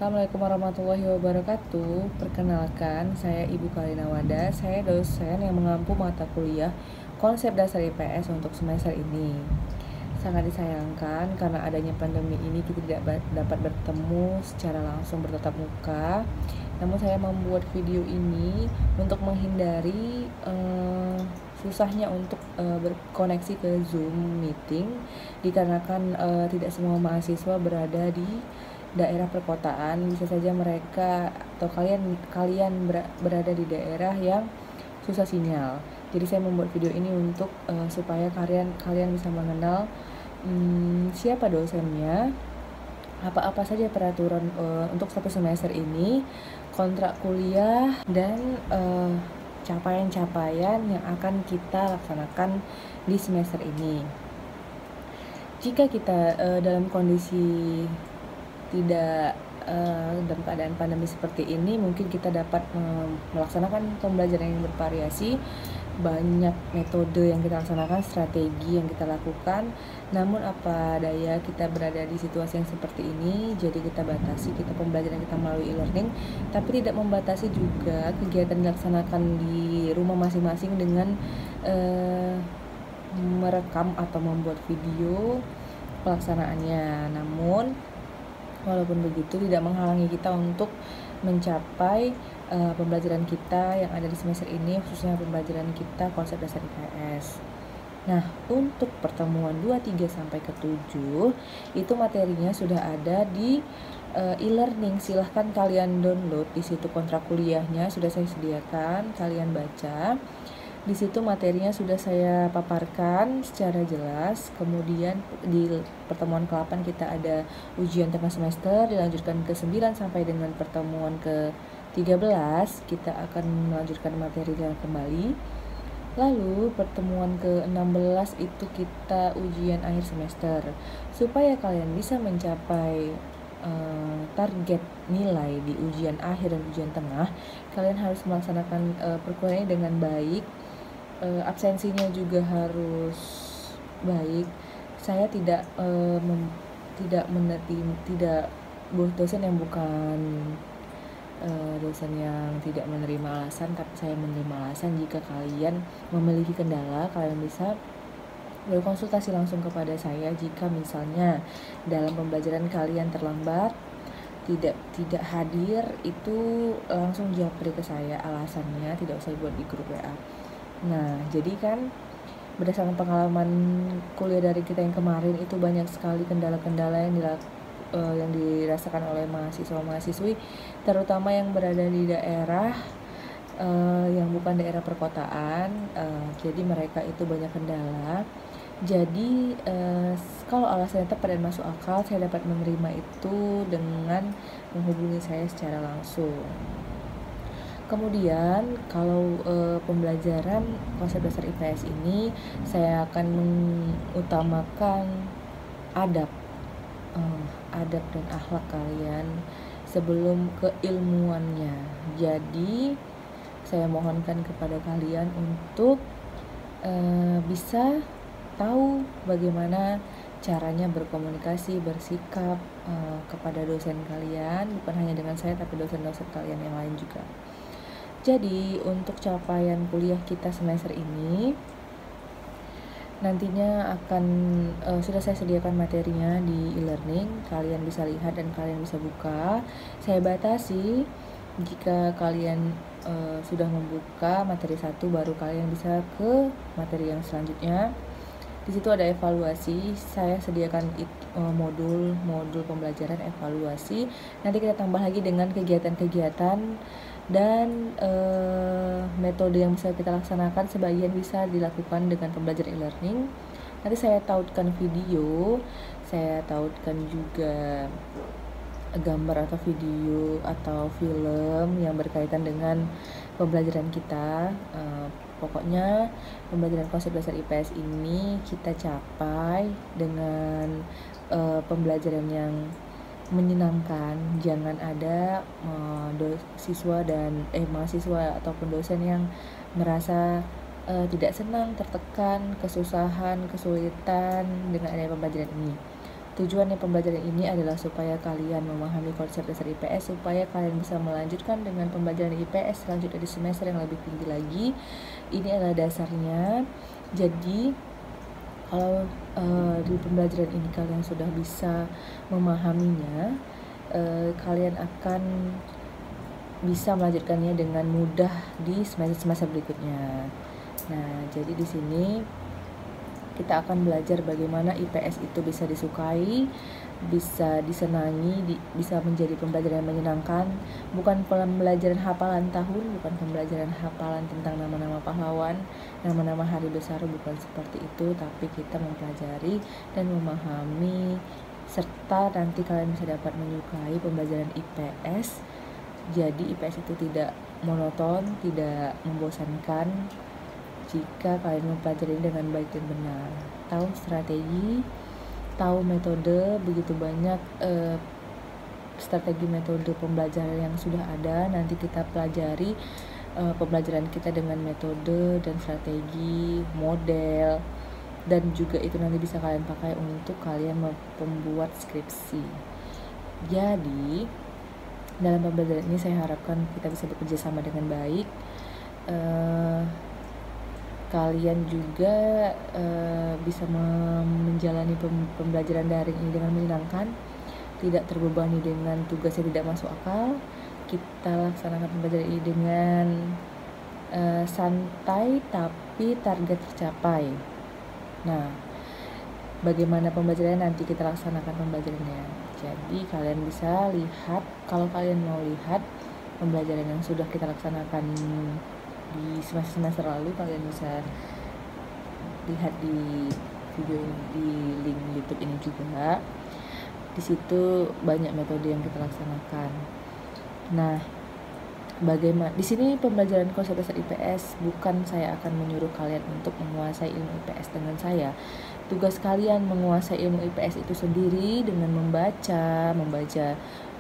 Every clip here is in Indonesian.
Assalamualaikum warahmatullahi wabarakatuh. Perkenalkan, saya Ibu Kalina Wada. Saya dosen yang mengampu mata kuliah konsep dasar IPS untuk semester ini. Sangat disayangkan karena adanya pandemi ini kita tidak dapat bertemu secara langsung bertatap muka. Namun saya membuat video ini untuk menghindari susahnya untuk berkoneksi ke Zoom meeting, dikarenakan tidak semua mahasiswa berada di daerah perkotaan. Bisa saja mereka atau kalian berada di daerah yang susah sinyal. Jadi saya membuat video ini untuk supaya kalian bisa mengenal siapa dosennya, apa-apa saja peraturan untuk satu semester ini, kontrak kuliah, dan capaian-capaian yang akan kita laksanakan di semester ini. Jika kita dalam kondisi tidak dalam keadaan pandemi seperti ini, mungkin kita dapat melaksanakan pembelajaran yang bervariasi, banyak metode yang kita laksanakan, strategi yang kita lakukan. Namun apa daya, kita berada di situasi yang seperti ini, jadi kita batasi pembelajaran kita melalui e-learning, tapi tidak membatasi juga kegiatan dilaksanakan di rumah masing-masing dengan merekam atau membuat video pelaksanaannya. Namun walaupun begitu tidak menghalangi kita untuk mencapai pembelajaran kita yang ada di semester ini, khususnya pembelajaran kita konsep dasar IPS. Nah, untuk pertemuan 23 sampai ke 7 itu materinya sudah ada di e-learning. Silahkan kalian download, di situ kontrak kuliahnya sudah saya sediakan, kalian baca. Di situ materinya sudah saya paparkan secara jelas. Kemudian di pertemuan ke-8 kita ada ujian tengah semester, dilanjutkan ke 9 sampai dengan pertemuan ke-13 kita akan melanjutkan materinya kembali. Lalu pertemuan ke-16 itu kita ujian akhir semester. Supaya kalian bisa mencapai target nilai di ujian akhir dan ujian tengah, kalian harus melaksanakan perkuliahan dengan baik. Absensinya juga harus baik. Saya tidak dosen yang bukan dosen yang tidak menerima alasan, tapi saya menerima alasan. Jika kalian memiliki kendala, kalian bisa berkonsultasi langsung kepada saya. Jika misalnya dalam pembelajaran kalian terlambat, tidak hadir, itu langsung japri ke saya alasannya, tidak usah buat di grup WA. Nah, jadi kan berdasarkan pengalaman kuliah dari kita yang kemarin, itu banyak sekali kendala-kendala yang dirasakan oleh mahasiswa-mahasiswi, terutama yang berada di daerah yang bukan daerah perkotaan. Jadi mereka itu banyak kendala. Jadi kalau alasannya tepat dan masuk akal, saya dapat menerima itu dengan menghubungi saya secara langsung. Kemudian kalau pembelajaran konsep dasar IPS ini, saya akan mengutamakan adab dan akhlak kalian sebelum keilmuannya. Jadi saya mohonkan kepada kalian untuk bisa tahu bagaimana caranya berkomunikasi, bersikap kepada dosen kalian, bukan hanya dengan saya tapi dosen-dosen kalian yang lain juga. Jadi untuk capaian kuliah kita semester ini nantinya akan sudah saya sediakan materinya di e-learning, kalian bisa lihat dan kalian bisa buka. Saya batasi, jika kalian sudah membuka materi 1, baru kalian bisa ke materi yang selanjutnya. Di situ ada evaluasi, saya sediakan modul pembelajaran evaluasi. Nanti kita tambah lagi dengan kegiatan-kegiatan dan metode yang bisa kita laksanakan. Sebagian bisa dilakukan dengan pembelajaran e-learning. Nanti saya tautkan video, saya tautkan juga gambar atau video atau film yang berkaitan dengan pembelajaran kita. Pokoknya pembelajaran konsep dasar IPS ini kita capai dengan pembelajaran yang menyenangkan. Jangan ada mahasiswa ataupun dosen yang merasa tidak senang, tertekan, kesusahan, kesulitan dengan adanya pembelajaran ini. Tujuannya pembelajaran ini adalah supaya kalian memahami konsep dasar IPS, supaya kalian bisa melanjutkan dengan pembelajaran IPS selanjutnya di semester yang lebih tinggi lagi. Ini adalah dasarnya. Jadi kalau di pembelajaran ini kalian sudah bisa memahaminya, kalian akan bisa melanjutkannya dengan mudah di semester berikutnya. Nah, jadi di sini kita akan belajar bagaimana IPS itu bisa disukai, bisa disenangi, bisa menjadi pembelajaran yang menyenangkan. Bukan pembelajaran hafalan tahun, bukan pembelajaran hafalan tentang nama-nama pahlawan, nama-nama hari besar, bukan seperti itu. Tapi kita mempelajari dan memahami, serta nanti kalian bisa dapat menyukai pembelajaran IPS. Jadi IPS itu tidak monoton, tidak membosankan jika kalian mempelajari dengan baik dan benar. Tahu strategi, tahu metode, begitu banyak strategi metode pembelajaran yang sudah ada. Nanti kita pelajari pembelajaran kita dengan metode dan strategi, model, dan juga itu nanti bisa kalian pakai untuk kalian membuat skripsi. Jadi dalam pembelajaran ini saya harapkan kita bisa bekerja sama dengan baik. Kalian juga bisa menjalani pembelajaran daring ini dengan menyenangkan, tidak terbebani dengan tugas yang tidak masuk akal. Kita laksanakan pembelajaran ini dengan santai tapi target tercapai. Nah, bagaimana pembelajarannya nanti kita laksanakan pembelajarannya. Jadi kalian bisa lihat, kalau kalian mau lihat pembelajaran yang sudah kita laksanakan di semester lalu, kalian bisa lihat di video ini, di link YouTube ini juga. Di situ banyak metode yang kita laksanakan. Nah, bagaimana di sini pembelajaran konsep dasar IPS, bukan saya akan menyuruh kalian untuk menguasai ilmu IPS dengan saya. Tugas kalian menguasai ilmu IPS itu sendiri dengan membaca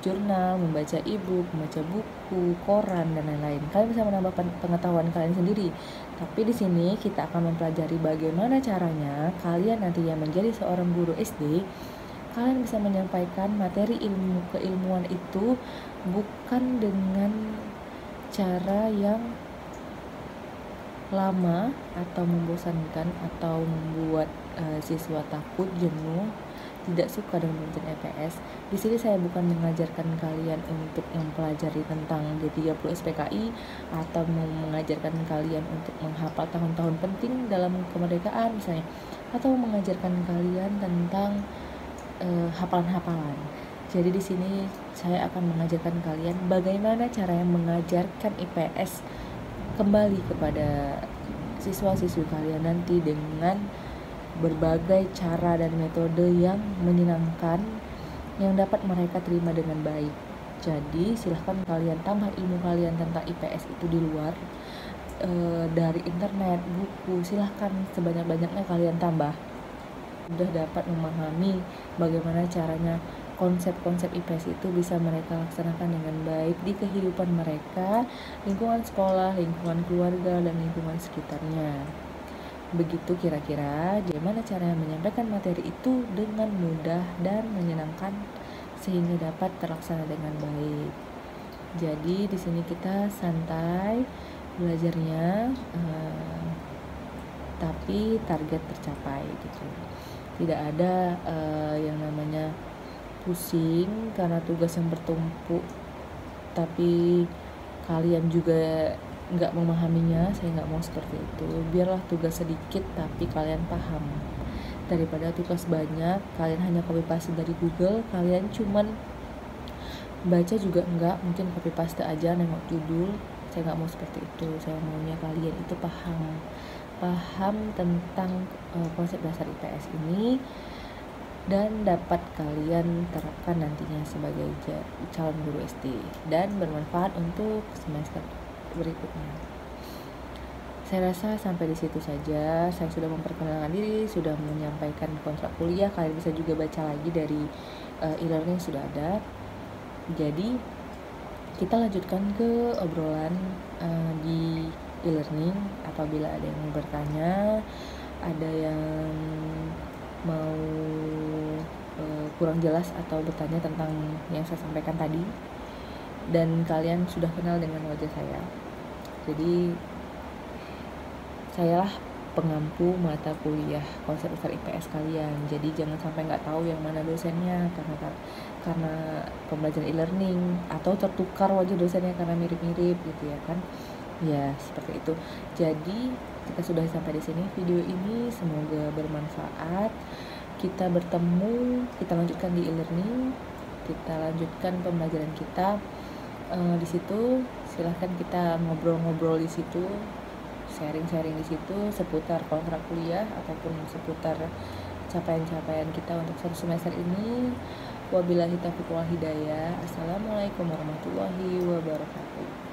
jurnal, membaca e-book, membaca buku, koran, dan lain-lain. Kalian bisa menambah pengetahuan kalian sendiri. Tapi di sini kita akan mempelajari bagaimana caranya kalian nanti yang menjadi seorang guru SD, kalian bisa menyampaikan materi ilmu keilmuan itu bukan dengan cara yang lama atau membosankan atau membuat siswa takut, jenuh, tidak suka dengan pembelajaran IPS. Di sini saya bukan mengajarkan kalian untuk mempelajari tentang G30 SPKI atau mengajarkan kalian untuk menghafal tahun-tahun penting dalam kemerdekaan misalnya, atau mengajarkan kalian tentang hafalan-hafalan. Jadi di sini saya akan mengajarkan kalian bagaimana cara yang mengajarkan IPS kembali kepada siswa-siswi kalian nanti dengan berbagai cara dan metode yang menyenangkan yang dapat mereka terima dengan baik. Jadi silahkan kalian tambah ilmu kalian tentang IPS itu di luar, dari internet, buku, silahkan sebanyak-banyaknya kalian tambah. Sudah dapat memahami bagaimana caranya konsep-konsep IPS itu bisa mereka laksanakan dengan baik di kehidupan mereka, lingkungan sekolah, lingkungan keluarga, dan lingkungan sekitarnya. Begitu kira-kira gimana cara menyampaikan materi itu dengan mudah dan menyenangkan sehingga dapat terlaksana dengan baik. Jadi di sini kita santai belajarnya, tapi target tercapai gitu. Tidak ada yang namanya pusing karena tugas yang bertumpuk tapi kalian juga nggak memahaminya. Saya nggak mau seperti itu. Biarlah tugas sedikit tapi kalian paham, daripada tugas banyak kalian hanya copy paste dari Google, kalian cuman baca juga enggak, mungkin copy paste aja nengok judul. Saya nggak mau seperti itu. Saya maunya kalian itu paham tentang konsep dasar IPS ini dan dapat kalian terapkan nantinya sebagai calon guru SD dan bermanfaat untuk semester berikutnya. Saya rasa sampai di situ saja. Saya sudah memperkenalkan diri, sudah menyampaikan kontrak kuliah. Kalian bisa juga baca lagi dari e-learning sudah ada. Jadi kita lanjutkan ke obrolan di e-learning. Apabila ada yang mau bertanya, ada yang mau kurang jelas atau bertanya tentang yang saya sampaikan tadi, dan kalian sudah kenal dengan wajah saya. Jadi sayalah pengampu mata kuliah konsep besar IPS kalian. Jadi jangan sampai nggak tahu yang mana dosennya karena pembelajaran e-learning, atau tertukar wajah dosennya karena mirip-mirip gitu ya kan. Ya, seperti itu. Jadi kita sudah sampai di sini video ini, semoga bermanfaat. Kita bertemu, kita lanjutkan di e-learning, kita lanjutkan pembelajaran kita. Di situ silahkan kita ngobrol-ngobrol di situ, sharing-sharing di situ seputar kontrak kuliah ataupun seputar capaian-capaian kita untuk satu semester ini. Wabillahi taufiq wal hidayah. Assalamualaikum warahmatullahi wabarakatuh.